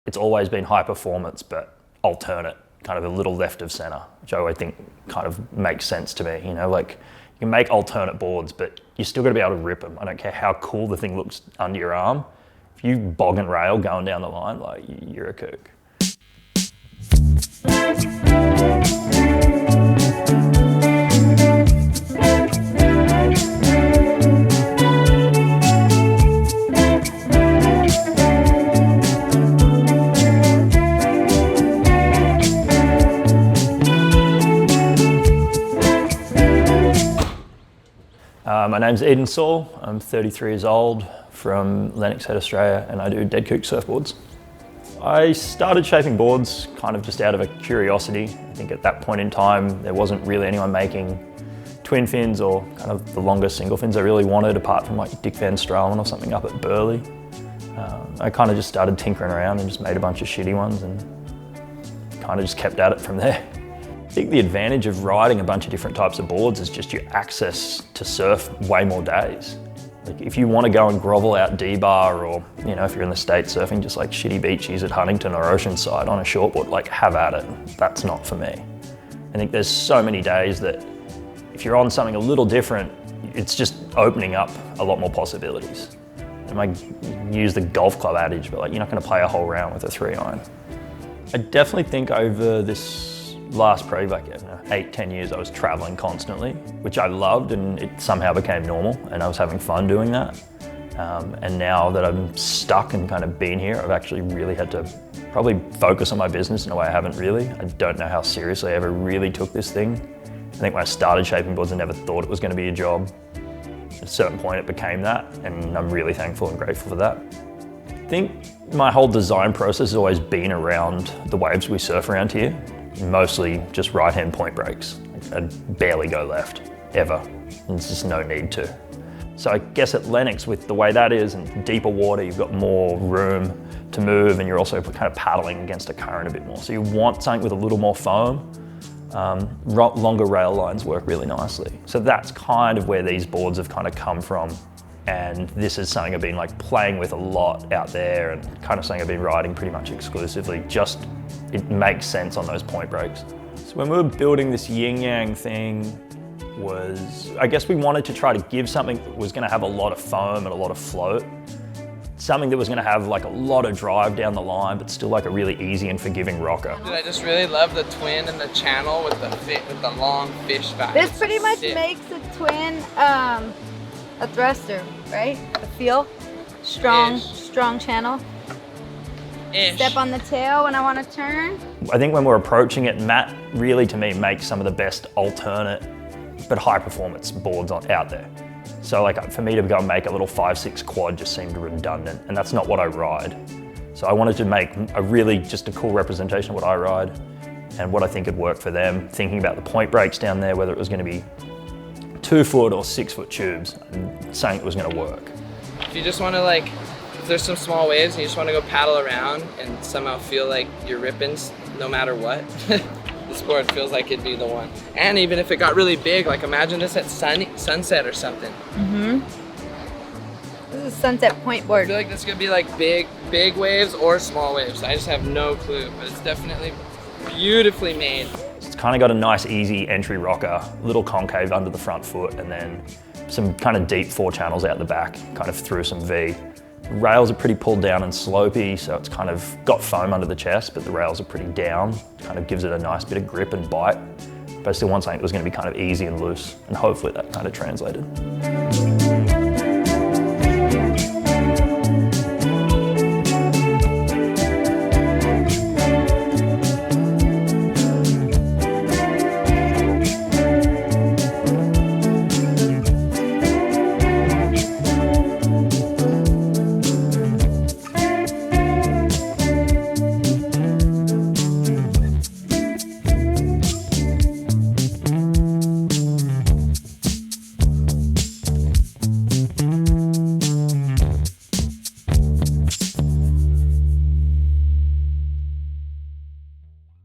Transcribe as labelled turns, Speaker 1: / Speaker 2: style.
Speaker 1: it's always been high performance, but alternate, kind of a little left of center, which I always think kind of makes sense to me. You know, like you can make alternate boards, but you still got to be able to rip them. I don't care how cool the thing looks under your arm. If you bog and rail going down the line, like you're a kook. My name's Saul. I'm 33 years old from Lennox Head, Australia, and I do Dead Kooks surfboards. I started shaping boards kind of just out of a curiosity. I think at that point in time, there wasn't really anyone making twin fins or kind of the longest single fins I really wanted, apart from like Dick Van Stralen or something up at Burleigh. I kind of just started tinkering around and just made a bunch of shitty ones and kind of just kept at it from there. I think the advantage of riding a bunch of different types of boards is just your access to surf way more days. Like if you want to go and grovel out D-bar, or you know, if you're in the States surfing just like shitty beaches at Huntington or Oceanside on a shortboard, like have at it. That's not for me. I think there's so many days that if you're on something a little different, it's just opening up a lot more possibilities. I might use the golf club adage, but like you're not going to play a whole round with a 3-iron. I definitely think over this last probably like 8-10 years I was traveling constantly, which I loved, and it somehow became normal and I was having fun doing that. And now that I'm stuck and kind of been here, I've actually really had to probably focus on my business in a way I haven't really. I don't know how seriously I ever really took this thing. I think when I started shaping boards I never thought it was going to be a job. At a certain point it became that, and I'm really thankful and grateful for that. I think my whole design process has always been around the waves we surf around here. Mostly just right-hand point breaks. I barely go left, ever. There's just no need to. So I guess at Lennox, with the way that is and deeper water, you've got more room to move, and you're also kind of paddling against a current a bit more. So you want something with a little more foam. Longer rail lines work really nicely. So that's kind of where these boards have kind of come from. And this is something I've been like playing with a lot out there, and kind of something I've been riding pretty much exclusively. Just, it makes sense on those point breaks. So when we were building this yin-yang thing I guess we wanted to try to give something that was going to have a lot of foam and a lot of float. Something that was going to have like a lot of drive down the line, but still like a really easy and forgiving rocker.
Speaker 2: Dude, I just really love the twin and the channel with the long fish back.
Speaker 3: This pretty much makes the twin a thruster, right? A feel, strong channel. Step on the tail when I want to turn.
Speaker 1: I think when we're approaching it, Matt really, to me, makes some of the best alternate but high performance boards out there. So like for me to go and make a little 5/6 quad just seemed redundant, and that's not what I ride. So I wanted to make just a cool representation of what I ride and what I think would work for them, thinking about the point breaks down there, whether it was going to be 2-foot or 6-foot tubes, and saying it was going to work.
Speaker 2: If you just want to if there's some small waves and you just want to go paddle around and somehow feel like you're ripping no matter what, this board feels like it'd be the one. And even if it got really big, like imagine this at sunset or something.
Speaker 3: Mm-hmm. This is a sunset point board.
Speaker 2: I feel like this could be like big waves or small waves. I just have no clue, but it's definitely beautifully made.
Speaker 1: It's kind of got a nice easy entry rocker, little concave under the front foot, and then some kind of deep 4 channels out the back, kind of through some V. Rails are pretty pulled down and slopey, so it's kind of got foam under the chest, but the rails are pretty down. Kind of gives it a nice bit of grip and bite. But I still want something that was going to be kind of easy and loose, and hopefully that kind of translated.